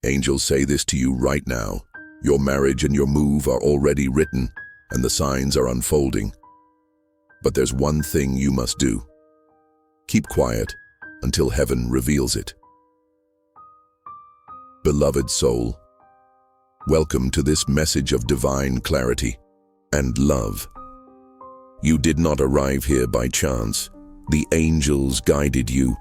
Angels say this to you right now. Your marriage and your move are already written, and the signs are unfolding. But there's one thing you must do. Keep quiet until heaven reveals it. Beloved soul, welcome to this message of divine clarity and love. You did not arrive here by chance. The angels guided you.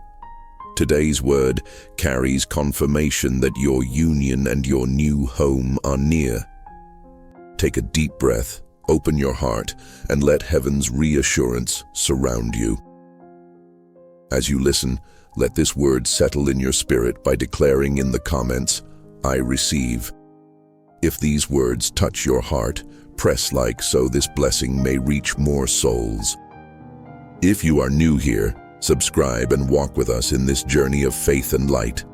Today's word carries confirmation that your union and your new home are near. Take a deep breath, open your heart, and let heaven's reassurance surround you. As you listen, let this word settle in your spirit by declaring in the comments, "I receive." If these words touch your heart, press like so this blessing may reach more souls. If you are new here, subscribe and walk with us in this journey of faith and light.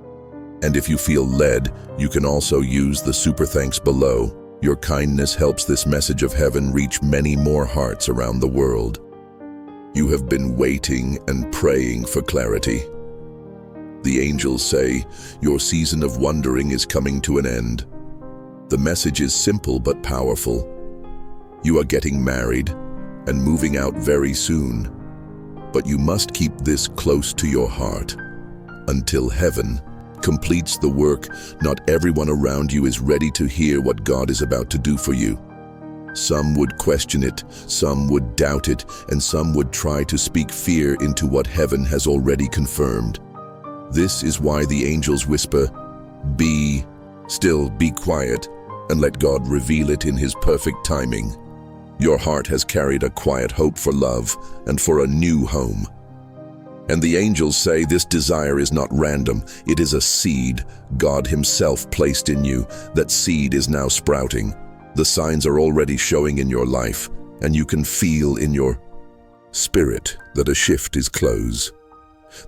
And if you feel led, you can also use the super thanks below. Your kindness helps this message of heaven reach many more hearts around the world. You have been waiting and praying for clarity. The angels say, your season of wondering is coming to an end. The message is simple but powerful. You are getting married and moving out very soon. But you must keep this close to your heart. Until heaven completes the work, not everyone around you is ready to hear what God is about to do for you. Some would question it, some would doubt it, and some would try to speak fear into what heaven has already confirmed. This is why the angels whisper, "Be still, be quiet, and let God reveal it in His perfect timing." Your heart has carried a quiet hope for love and for a new home. And the angels say this desire is not random, it is a seed God Himself placed in you. That seed is now sprouting. The signs are already showing in your life, and you can feel in your spirit that a shift is close.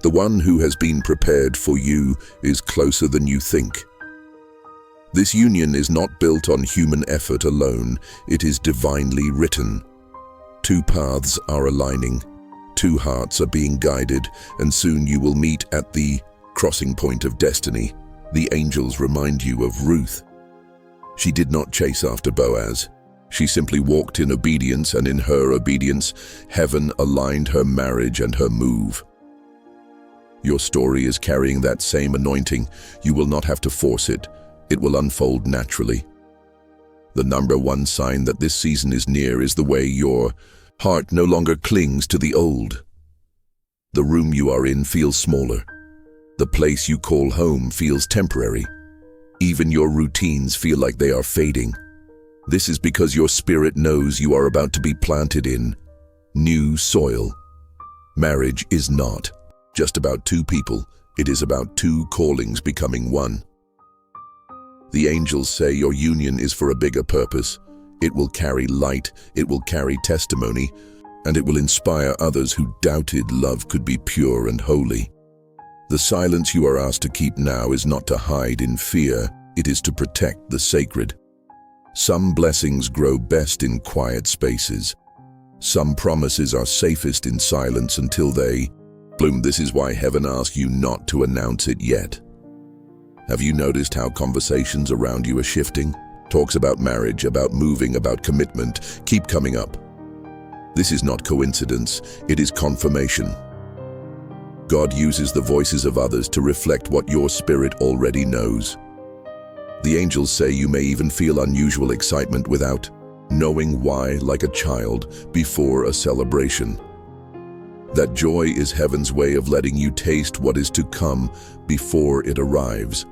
The one who has been prepared for you is closer than you think. This union is not built on human effort alone, it is divinely written. Two paths are aligning, two hearts are being guided, and soon you will meet at the crossing point of destiny. The angels remind you of Ruth. She did not chase after Boaz. She simply walked in obedience, and in her obedience, heaven aligned her marriage and her move. Your story is carrying that same anointing. You will not have to force it. It will unfold naturally. The number one sign that this season is near is the way your heart no longer clings to the old. The room you are in feels smaller. The place you call home feels temporary. Even your routines feel like they are fading. This is because your spirit knows you are about to be planted in new soil. Marriage is not just about two people. It is about two callings becoming one. The angels say your union is for a bigger purpose. It will carry light, it will carry testimony, and it will inspire others who doubted love could be pure and holy. The silence you are asked to keep now is not to hide in fear, it is to protect the sacred. Some blessings grow best in quiet spaces. Some promises are safest in silence until they bloom. This is why heaven asks you not to announce it yet. Have you noticed how conversations around you are shifting? Talks about marriage, about moving, about commitment keep coming up. This is not coincidence, it is confirmation. God uses the voices of others to reflect what your spirit already knows. The angels say you may even feel unusual excitement without knowing why, like a child before a celebration. That joy is heaven's way of letting you taste what is to come before it arrives.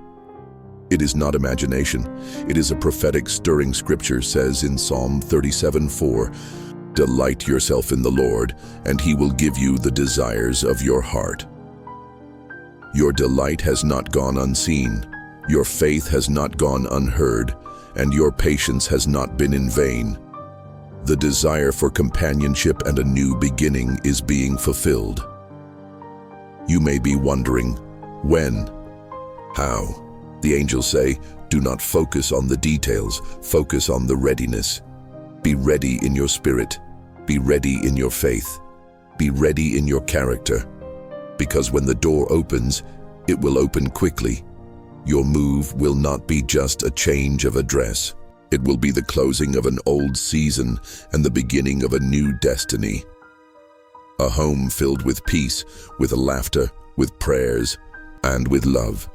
It is not imagination. It is a prophetic stirring. Scripture says in Psalm 37:4, "Delight yourself in the Lord, and He will give you the desires of your heart." Your delight has not gone unseen. Your faith has not gone unheard, and your patience has not been in vain. The desire for companionship and a new beginning is being fulfilled. You may be wondering, when? How? The angels say, do not focus on the details, focus on the readiness. Be ready in your spirit, be ready in your faith, be ready in your character. Because when the door opens, it will open quickly. Your move will not be just a change of address. It will be the closing of an old season and the beginning of a new destiny. A home filled with peace, with laughter, with prayers, and with love.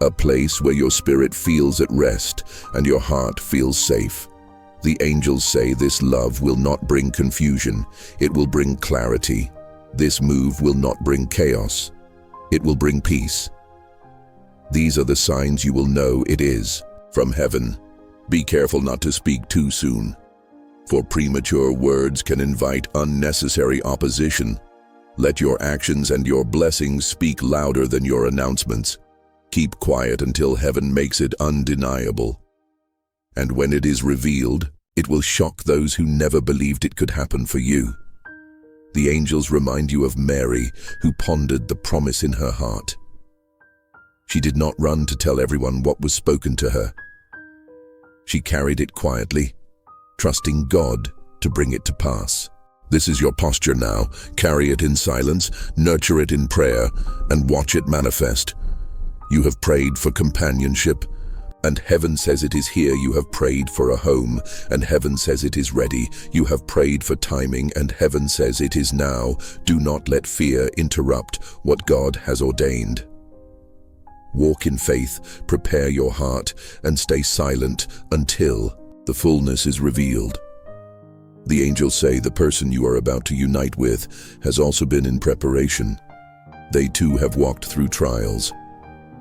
A place where your spirit feels at rest and your heart feels safe. The angels say this love will not bring confusion, it will bring clarity. This move will not bring chaos, it will bring peace. These are the signs you will know it is from heaven. Be careful not to speak too soon, for premature words can invite unnecessary opposition. Let your actions and your blessings speak louder than your announcements. Keep quiet until heaven makes it undeniable. And when it is revealed, it will shock those who never believed it could happen for you. The angels remind you of Mary, who pondered the promise in her heart. She did not run to tell everyone what was spoken to her. She carried it quietly, trusting God to bring it to pass. This is your posture now. Carry it in silence, nurture it in prayer, and watch it manifest. You have prayed for companionship, and heaven says it is here. You have prayed for a home, and heaven says it is ready. You have prayed for timing, and heaven says it is now. Do not let fear interrupt what God has ordained. Walk in faith, prepare your heart, and stay silent until the fullness is revealed. The angels say the person you are about to unite with has also been in preparation. They too have walked through trials.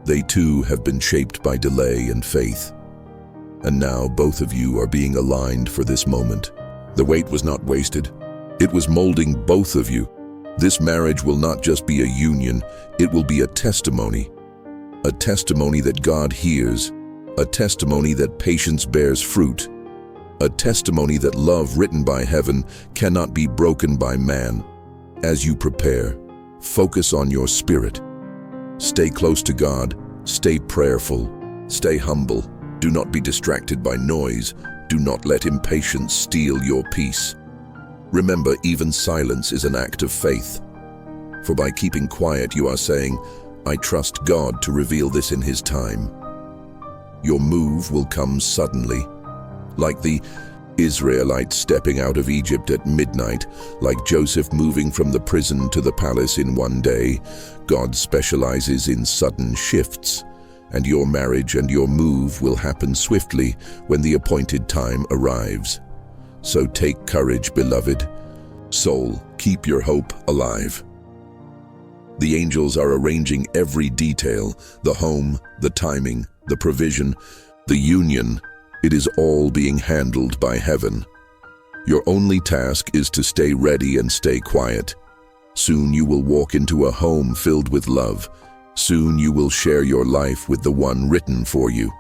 They too have been shaped by delay and faith. And now both of you are being aligned for this moment. The wait was not wasted. It was molding both of you. This marriage will not just be a union, it will be a testimony. A testimony that God hears, a testimony that patience bears fruit, a testimony that love written by heaven cannot be broken by man. As you prepare, focus on your spirit. Stay close to God, stay prayerful, stay humble. Do not be distracted by noise. Do not let impatience steal your peace. Remember, even silence is an act of faith. For by keeping quiet, you are saying, I trust God to reveal this in His time. Your move will come suddenly, like the Israelites stepping out of Egypt at midnight, like Joseph moving from the prison to the palace in one day. God specializes in sudden shifts, and your marriage and your move will happen swiftly when the appointed time arrives. So take courage, beloved. Soul, keep your hope alive. The angels are arranging every detail, the home, the timing, the provision, the union. It is all being handled by heaven. Your only task is to stay ready and stay quiet. Soon you will walk into a home filled with love. Soon you will share your life with the one written for you.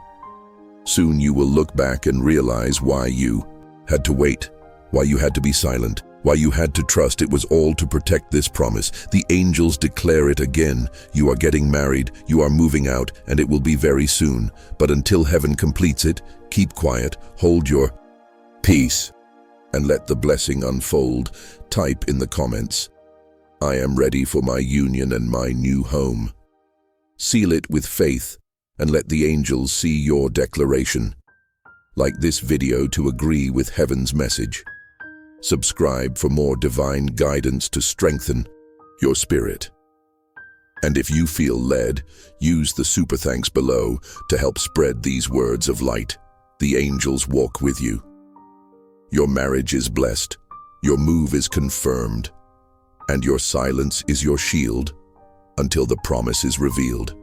Soon you will look back and realize why you had to wait, why you had to be silent, why you had to trust. It was all to protect this promise. The angels declare it again. You are getting married, you are moving out, and it will be very soon. But until heaven completes it, keep quiet, hold your peace, and let the blessing unfold. Type in the comments, I am ready for my union and my new home. Seal it with faith, and let the angels see your declaration. Like this video to agree with heaven's message. Subscribe for more divine guidance to strengthen your spirit. And if you feel led, use the super thanks below to help spread these words of light. The angels walk with you. Your marriage is blessed, your move is confirmed, and your silence is your shield until the promise is revealed.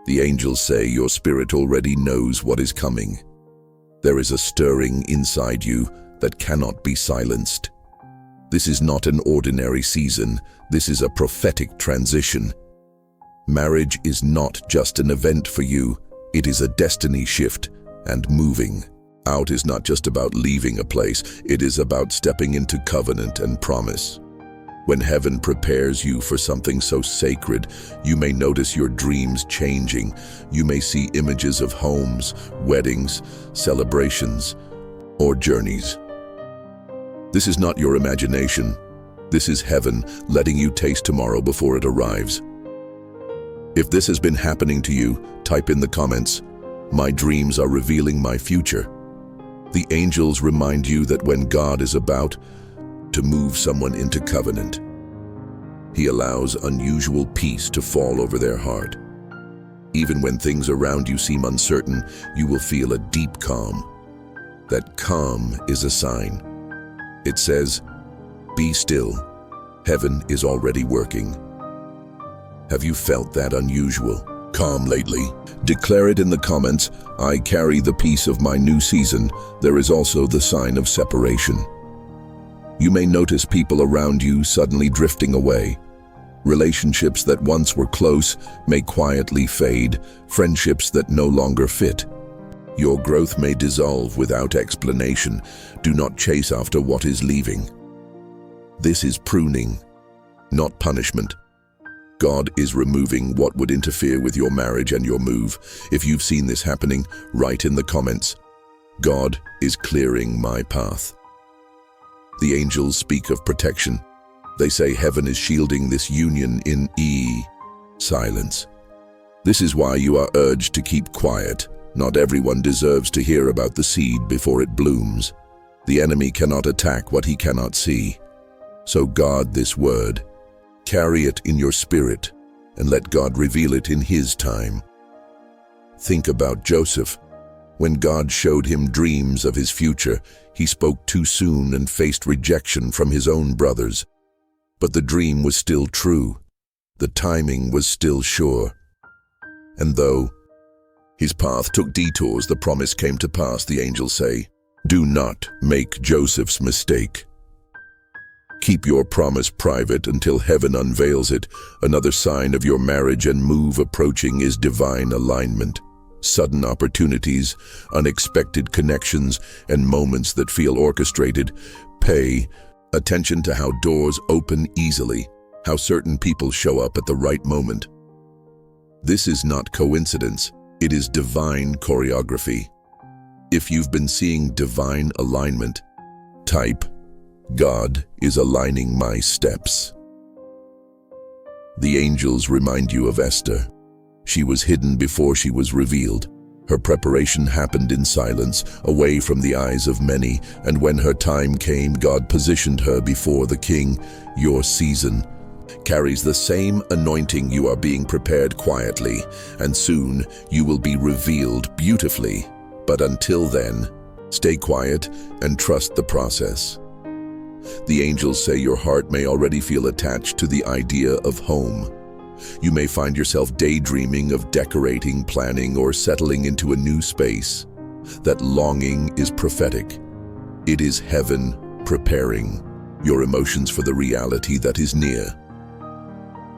The angels say your spirit already knows what is coming. There is a stirring inside you that cannot be silenced. This is not an ordinary season, this is a prophetic transition. Marriage is not just an event for you, it is a destiny shift, and moving out is not just about leaving a place, it is about stepping into covenant and promise. When heaven prepares you for something so sacred, you may notice your dreams changing. You may see images of homes, weddings, celebrations, or journeys. This is not your imagination. This is heaven letting you taste tomorrow before it arrives. If this has been happening to you, type in the comments, "My dreams are revealing my future." The angels remind you that when God is about to move someone into covenant, He allows unusual peace to fall over their heart. Even when things around you seem uncertain, you will feel a deep calm. That calm is a sign. It says, "Be still. Heaven is already working." Have you felt that unusual calm lately? Declare it in the comments. I carry the peace of my new season. There is also the sign of separation. You may notice people around you suddenly drifting away. Relationships that once were close may quietly fade, friendships that no longer fit. Your growth may dissolve without explanation. Do not chase after what is leaving. This is pruning, not punishment. God is removing what would interfere with your marriage and your move. If you've seen this happening, write in the comments, "God is clearing my path." The angels speak of protection. They say heaven is shielding this union in silence. This is why you are urged to keep quiet. Not everyone deserves to hear about the seed before it blooms. The enemy cannot attack what he cannot see. So guard this word. Carry it in your spirit and let God reveal it in His time. Think about Joseph. When God showed him dreams of his future, he spoke too soon and faced rejection from his own brothers. But the dream was still true. The timing was still sure. And though his path took detours, the promise came to pass, the angels say, "Do not make Joseph's mistake." Keep your promise private until heaven unveils it. Another sign of your marriage and move approaching is divine alignment. Sudden opportunities, unexpected connections, and moments that feel orchestrated. Pay attention to how doors open easily, how certain people show up at the right moment. This is not coincidence, it is divine choreography. If you've been seeing divine alignment, type, "God is aligning my steps." The angels remind you of Esther. She was hidden before she was revealed. Her preparation happened in silence, away from the eyes of many, and when her time came, God positioned her before the king. Your season carries the same anointing. You are being prepared quietly, and soon you will be revealed beautifully. But until then, stay quiet and trust the process. The angels say your heart may already feel attached to the idea of home. You may find yourself daydreaming of decorating, planning, or settling into a new space. That longing is prophetic. It is heaven preparing your emotions for the reality that is near.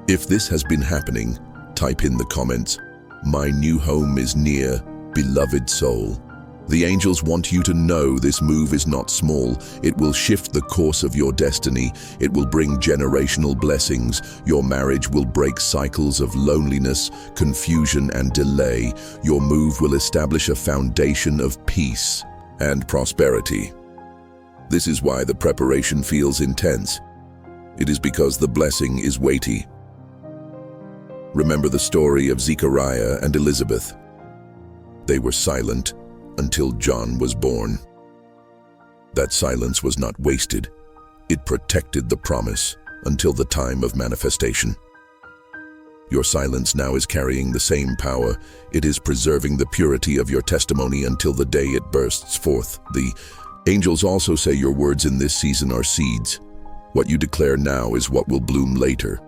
If this has been happening, type in the comments, "My new home is near, beloved soul." The angels want you to know this move is not small. It will shift the course of your destiny. It will bring generational blessings. Your marriage will break cycles of loneliness, confusion, and delay. Your move will establish a foundation of peace and prosperity. This is why the preparation feels intense. It is because the blessing is weighty. Remember the story of Zechariah and Elizabeth. They were silent until John was born. That silence was not wasted. It protected the promise until the time of manifestation. Your silence now is carrying the same power. It is preserving the purity of your testimony until the day it bursts forth. The angels also say your words in this season are seeds. What you declare now is what will bloom later.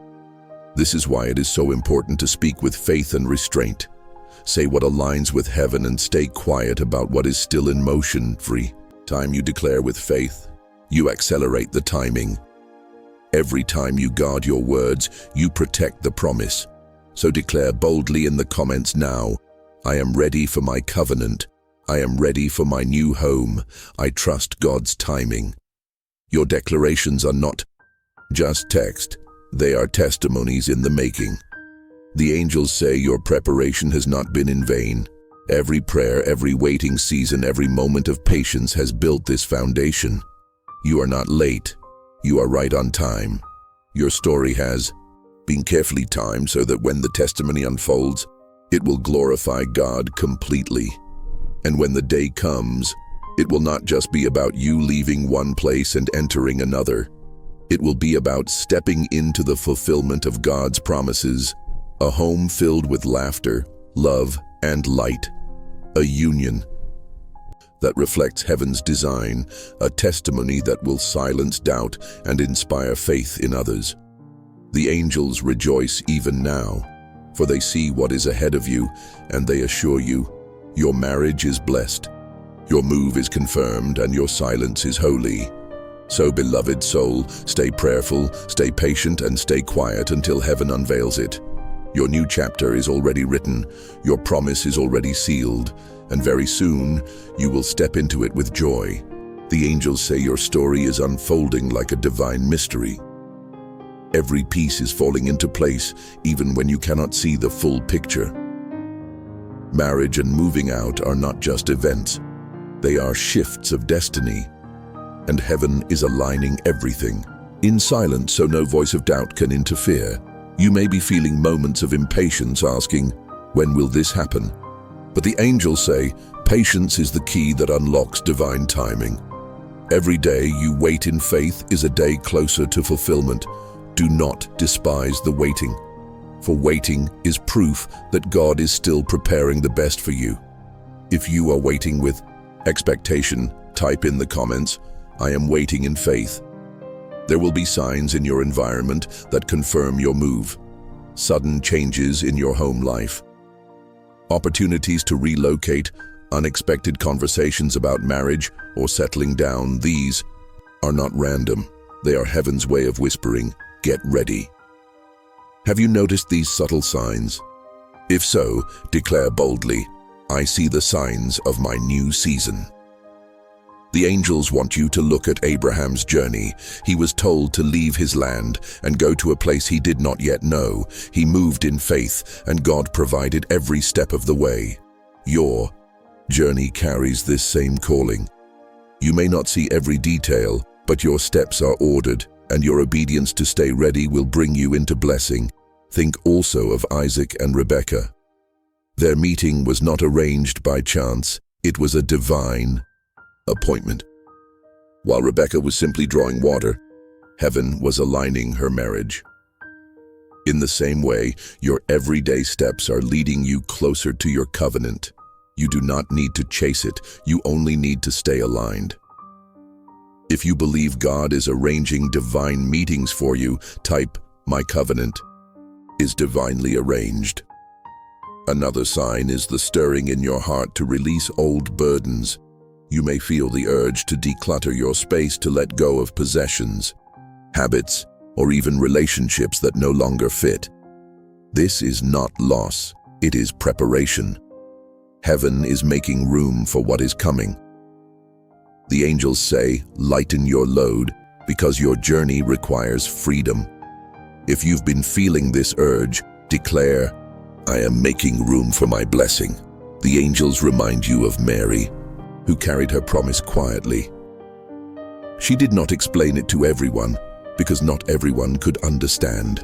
This is why it is so important to speak with faith and restraint. Say what aligns with heaven and stay quiet about what is still in motion. Free time you declare with faith, you accelerate the timing. Every time you guard your words, you protect the promise. So declare boldly in the comments now, "I am ready for my covenant. I am ready for my new home. I trust God's timing." Your declarations are not just text, they are testimonies in the making. The angels say your preparation has not been in vain. Every prayer, every waiting season, every moment of patience has built this foundation. You are not late. You are right on time. Your story has being carefully timed so that when the testimony unfolds, it will glorify God completely. And when the day comes, it will not just be about you leaving one place and entering another. It will be about stepping into the fulfillment of God's promises, a home filled with laughter, love, and light, a union that reflects heaven's design, a testimony that will silence doubt and inspire faith in others. The angels rejoice even now, for they see what is ahead of you, and they assure you, your marriage is blessed, your move is confirmed, and your silence is holy. So, beloved soul, stay prayerful, stay patient, and stay quiet until heaven unveils it. Your new chapter is already written, your promise is already sealed, and very soon you will step into it with joy. The angels say your story is unfolding like a divine mystery. Every piece is falling into place, even when you cannot see the full picture. Marriage and moving out are not just events. They are shifts of destiny, and heaven is aligning everything, in silence so no voice of doubt can interfere. You may be feeling moments of impatience, asking, when will this happen? But the angels say, patience is the key that unlocks divine timing. Every day you wait in faith is a day closer to fulfillment. Do not despise the waiting, for waiting is proof that God is still preparing the best for you. If you are waiting with expectation, type in the comments, I am waiting in faith. There will be signs in your environment that confirm your move, sudden changes in your home life, opportunities to relocate, unexpected conversations about marriage or settling down. These are not random. They are heaven's way of whispering, get ready. Have you noticed these subtle signs? If so, declare boldly, I see the signs of my new season. The angels want you to look at Abraham's journey. He was told to leave his land and go to a place he did not yet know. He moved in faith, and God provided every step of the way. Your journey carries this same calling. You may not see every detail, but your steps are ordered, and your obedience to stay ready will bring you into blessing. Think also of Isaac and Rebekah. Their meeting was not arranged by chance. It was a divine appointment. While Rebekah was simply drawing water, heaven was aligning her marriage. In the same way, your everyday steps are leading you closer to your covenant. You do not need to chase it, you only need to stay aligned. If you believe God is arranging divine meetings for you, type, my covenant is divinely arranged. Another sign is the stirring in your heart to release old burdens. You may feel the urge to declutter your space, to let go of possessions, habits, or even relationships that no longer fit. This is not loss, it is preparation. Heaven is making room for what is coming. The angels say, lighten your load, because your journey requires freedom. If you've been feeling this urge, declare, I am making room for my blessing. The angels remind you of Mary, who carried her promise quietly. She did not explain it to everyone, because not everyone could understand.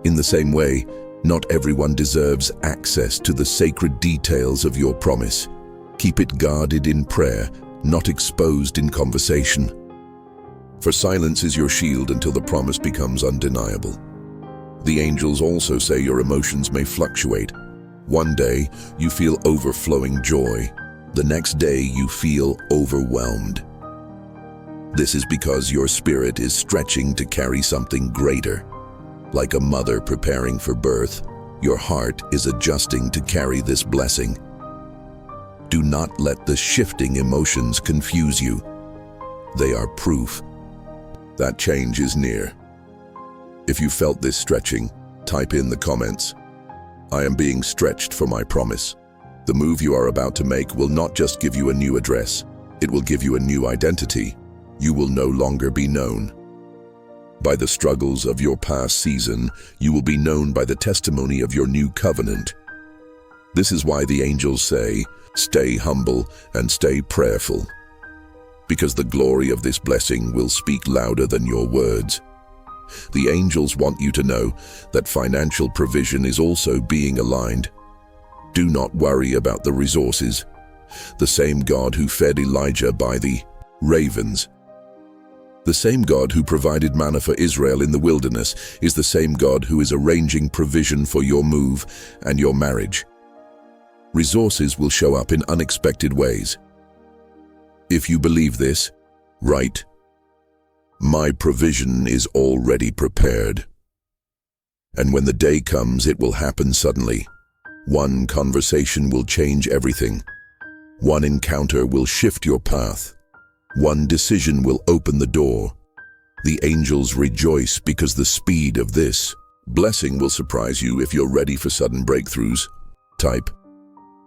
In the same way, not everyone deserves access to the sacred details of your promise. Keep it guarded in prayer, not exposed in conversation. For silence is your shield until the promise becomes undeniable. The angels also say your emotions may fluctuate. One day, you feel overflowing joy. The next day, you feel overwhelmed. This is because your spirit is stretching to carry something greater. Like a mother preparing for birth, your heart is adjusting to carry this blessing. Do not let the shifting emotions confuse you. They are proof that change is near. If you felt this stretching, type in the comments, I am being stretched for my promise. The move you are about to make will not just give you a new address, it will give you a new identity. You will no longer be known by the struggles of your past season. You will be known by the testimony of your new covenant. This is why the angels say, stay humble and stay prayerful, because the glory of this blessing will speak louder than your words. The angels want you to know that financial provision is also being aligned. Do not worry about the resources. The same God who fed Elijah by the ravens, the same God who provided manna for Israel in the wilderness, is the same God who is arranging provision for your move and your marriage. Resources will show up in unexpected ways. If you believe this, write, "My provision is already prepared." And when the day comes, it will happen suddenly. One conversation will change everything. One encounter will shift your path. One decision will open the door. The angels rejoice because the speed of this blessing will surprise you. If you're ready for sudden breakthroughs, type,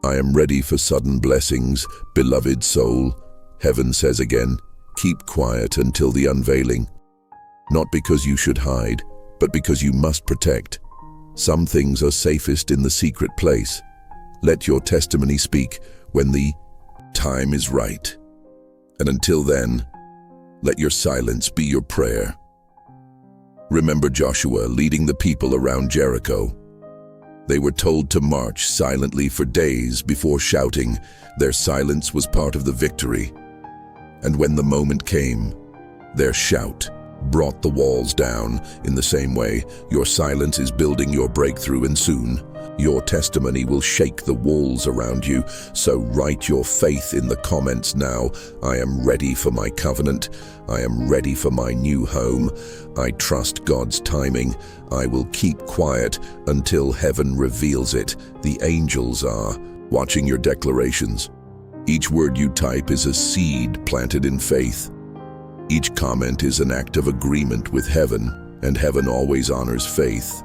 "I am ready for sudden blessings, beloved soul." Heaven says again, keep quiet until the unveiling. Not because you should hide, but because you must protect. Some things are safest in the secret place. Let your testimony speak when the time is right. And until then, let your silence be your prayer. Remember Joshua leading the people around Jericho. They were told to march silently for days before shouting. Their silence was part of the victory. And when the moment came, their shout brought the walls down. In the same way, your silence is building your breakthrough, and soon your testimony will shake the walls around you. So write your faith in the comments now. I am ready for my covenant. I am ready for my new home. I trust God's timing. I will keep quiet until heaven reveals it. The angels are watching your declarations. Each word you type is a seed planted in faith. Each comment is an act of agreement with heaven, and heaven always honors faith.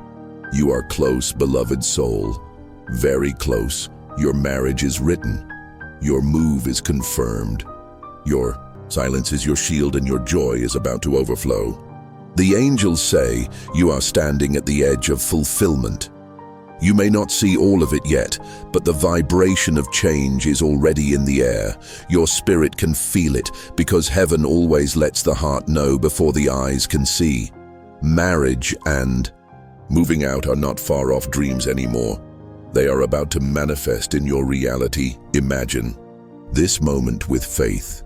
You are close, beloved soul. Very close. Your marriage is written. Your move is confirmed. Your silence is your shield, and your joy is about to overflow. The angels say you are standing at the edge of fulfillment. You may not see all of it yet, but the vibration of change is already in the air. Your spirit can feel it, because heaven always lets the heart know before the eyes can see. Marriage and moving out are not far-off dreams anymore. They are about to manifest in your reality. Imagine this moment with faith.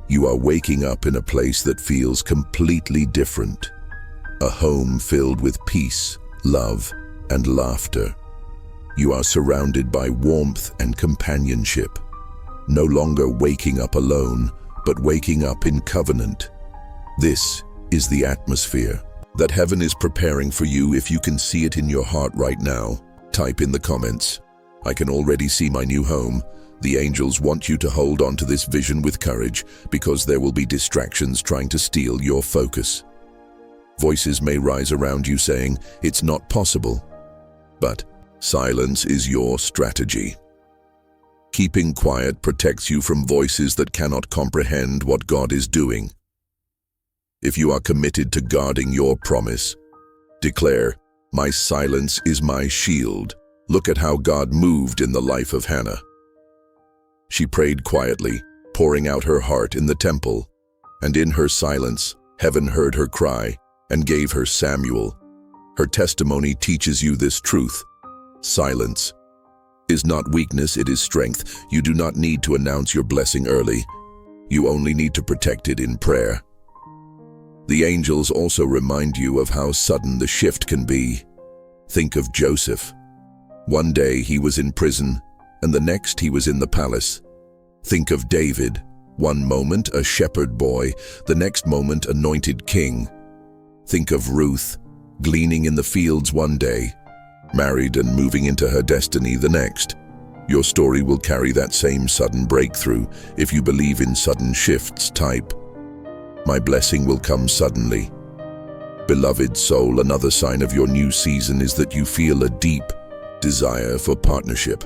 You are waking up in a place that feels completely different. A home filled with peace, love, and laughter. You are surrounded by warmth and companionship. No longer waking up alone, but waking up in covenant. This is the atmosphere that heaven is preparing for you. If you can see it in your heart right now, type in the comments, "I can already see my new home." The angels want you to hold on to this vision with courage, because there will be distractions trying to steal your focus. Voices may rise around you saying, "It's not possible." But silence is your strategy. Keeping quiet protects you from voices that cannot comprehend what God is doing. If you are committed to guarding your promise, declare, "My silence is my shield." Look at how God moved in the life of Hannah. She prayed quietly, pouring out her heart in the temple, and in her silence, heaven heard her cry and gave her Samuel. Her testimony teaches you this truth. Silence is not weakness, it is strength. You do not need to announce your blessing early. You only need to protect it in prayer. The angels also remind you of how sudden the shift can be. Think of Joseph. One day he was in prison, and the next he was in the palace. Think of David. One moment a shepherd boy, the next moment anointed king. Think of Ruth, gleaning in the fields one day, married and moving into her destiny the next. Your story will carry that same sudden breakthrough. If you believe in sudden shifts, type, "My blessing will come suddenly." Beloved soul, another sign of your new season is that you feel a deep desire for partnership.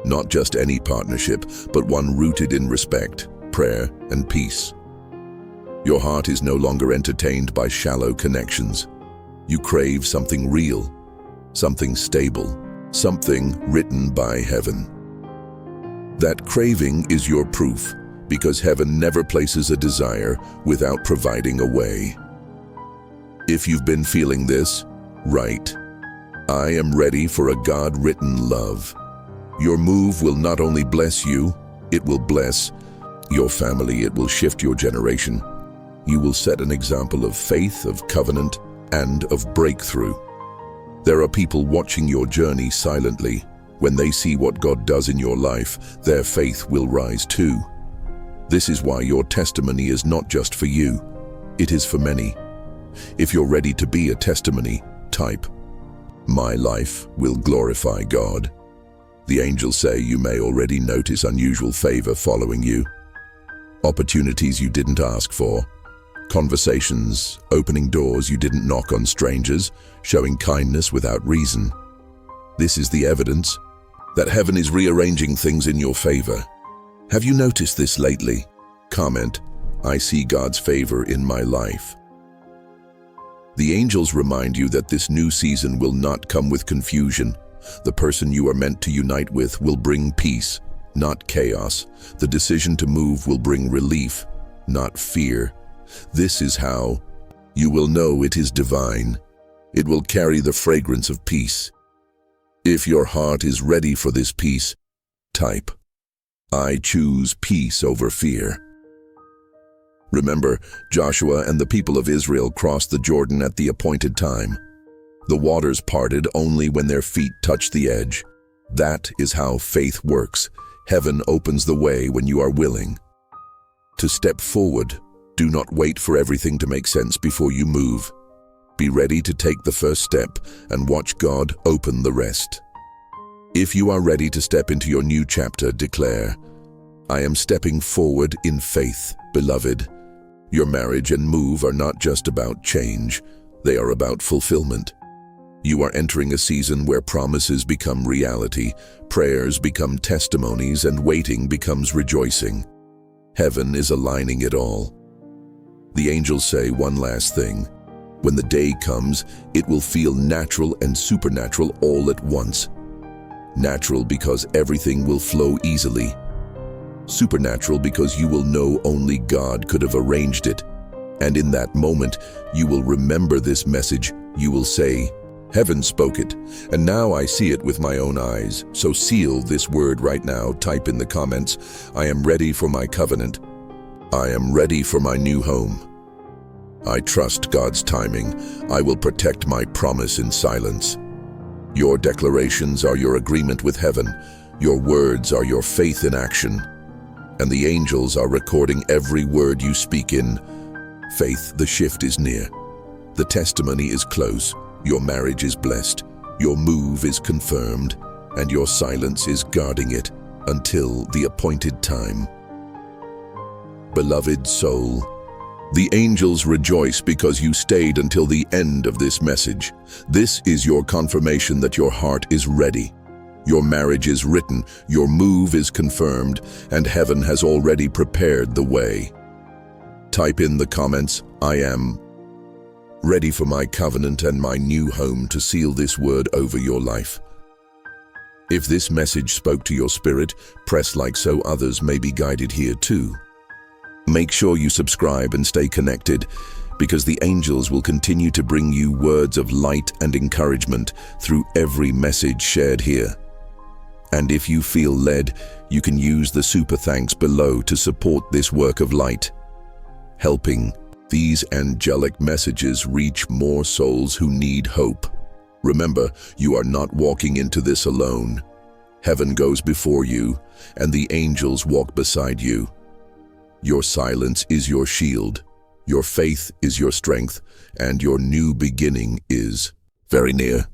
Not just any partnership, but one rooted in respect, prayer, and peace. Your heart is no longer entertained by shallow connections. You crave something real, something stable, something written by heaven. That craving is your proof, because heaven never places a desire without providing a way. If you've been feeling this, write, I am ready for a God-written love. Your move will not only bless you, it will bless your family. It will shift your generation. You will set an example of faith, of covenant, and of breakthrough. There are people watching your journey silently. When they see what God does in your life, their faith will rise too. This is why your testimony is not just for you, it is for many. If you're ready to be a testimony, type, My life will glorify God. The angels say you may already notice unusual favor following you. Opportunities you didn't ask for. Conversations, opening doors you didn't knock on, strangers, showing kindness without reason. This is the evidence that heaven is rearranging things in your favor. Have you noticed this lately? Comment, I see God's favor in my life. The angels remind you that this new season will not come with confusion. The person you are meant to unite with will bring peace, not chaos. The decision to move will bring relief, not fear. This is how you will know it is divine. It will carry the fragrance of peace. If your heart is ready for this peace, type, I choose peace over fear. Remember, Joshua and the people of Israel crossed the Jordan at the appointed time. The waters parted only when their feet touched the edge. That is how faith works. Heaven opens the way when you are willing to step forward. Do not wait for everything to make sense before you move. Be ready to take the first step and watch God open the rest. If you are ready to step into your new chapter, declare, I am stepping forward in faith, beloved. Your marriage and move are not just about change, they are about fulfillment. You are entering a season where promises become reality, prayers become testimonies, and waiting becomes rejoicing. Heaven is aligning it all. The angels say one last thing. When the day comes, it will feel natural and supernatural all at once. Natural because everything will flow easily. Supernatural because you will know only God could have arranged it. And in that moment, you will remember this message. You will say, Heaven spoke it, and now I see it with my own eyes. So seal this word right now. Type in the comments, I am ready for my covenant. I am ready for my new home. I trust God's timing. I will protect my promise in silence. Your declarations are your agreement with heaven. Your words are your faith in action. And the angels are recording every word you speak in faith. The shift is near. The testimony is close. Your marriage is blessed. Your move is confirmed. And your silence is guarding it until the appointed time. Beloved soul, the angels rejoice because you stayed until the end of this message. This is your confirmation that your heart is ready. Your marriage is written, your move is confirmed, and heaven has already prepared the way. Type in the comments, I am ready for my covenant and my new home. To seal this word over your life. If this message spoke to your spirit, press like so others may be guided here too. Make sure you subscribe and stay connected, because the angels will continue to bring you words of light and encouragement through every message shared here. And if you feel led, you can use the super thanks below to support this work of light, helping these angelic messages reach more souls who need hope. Remember, you are not walking into this alone. Heaven goes before you, and the angels walk beside you. Your silence is your shield, your faith is your strength, and your new beginning is very near.